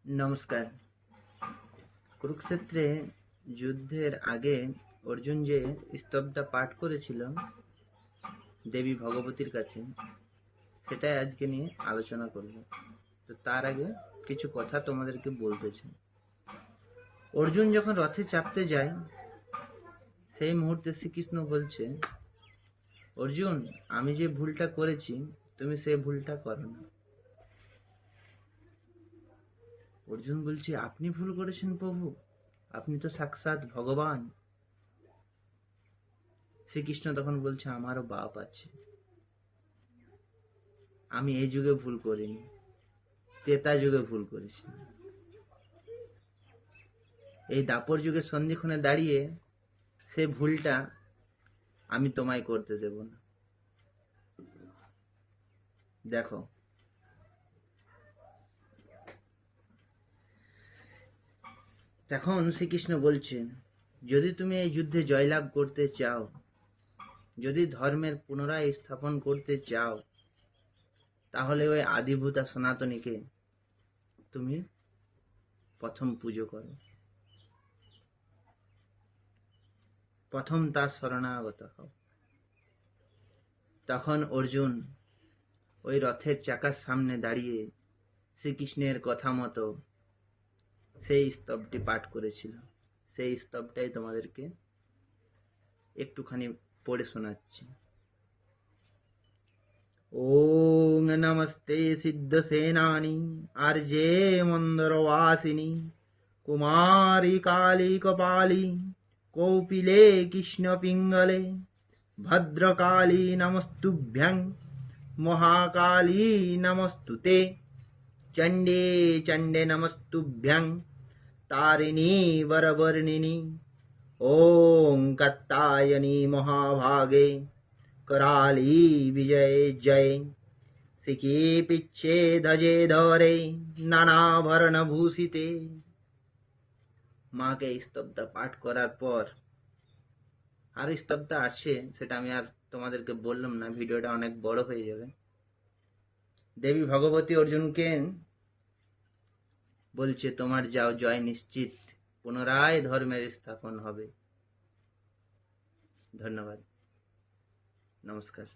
নমস্কার। কুরুক্ষেত্রে যুদ্ধের আগে অর্জুন যে স্তবটা পাঠ করেছিল দেবী ভগবতীর কাছে, সেটাই আজকে নিয়ে আলোচনা করব। তো তার আগে কিছু কথা তোমাদেরকে বলতে চাই। অর্জুন যখন রথে চাপতে যায়, সেই মুহূর্তে শ্রীকৃষ্ণ বলছে, অর্জুন, আমি যে ভুলটা করেছি তুমি সেই ভুলটা করো না। অর্জুন বলছে, আপনি ভুল করেছেন প্রভু, আপনি তো সাক্ষাৎ ভগবান। শ্রীকৃষ্ণ তখন বলছে, আমারও বাপ আছে, আমি এই যুগে ভুল করিনি, ত্রেতা যুগে ভুল করেছি। এই দাপর যুগে সন্ধিক্ষণে দাঁড়িয়ে সে ভুলটা আমি তোমায় করতে দেব না। দেখো, তখন শ্রীকৃষ্ণ বলছে, যদি তুমি এই যুদ্ধে জয়লাভ করতে চাও, যদি ধর্মের পুনরায় স্থাপন করতে চাও, তাহলে ওই আদিভূতা সনাতনীকে তুমি প্রথম পুজো করো, প্রথম তার শরণাগত হও। তখন অর্জুন ওই রথের চাকার সামনে দাঁড়িয়ে শ্রীকৃষ্ণের কথা মতো সেই স্তবটি পাঠ করেছিল। সেই স্তবটাই তোমাদেরকে একটুখানি পড়ে শোনাচ্ছি। ওং নমস্তে সিদ্ধসেনানি আর্যে মন্দরবাসিনী কুমারী কালী কপালী কৌপিলে কৃষ্ণ পিঙ্গলে ভদ্রকালী নমস্তুভ্যং মহাকালী নমস্তুতে চণ্ডে চণ্ডে নমস্তুভ্যং তারিণী বরবর্ণিনী ওং কাত্যায়নী মহাভাগে कराली विजय जय सिके पिच्छे धजे धरे नानाभरण भूषिते। মাকে স্তবটা পাঠ করার পর আর স্তবটা আছে, সেটা আমি আর তোমাদেরকে বললাম না, ভিডিওটা অনেক বড় হয়ে যাবে। দেবী ভগবতী অর্জুনকে বলছে, তোমার যাও জয় নিশ্চিত, পুনরায় ধর্মের স্থাপন হবে। ধন্যবাদ, নমস্কার।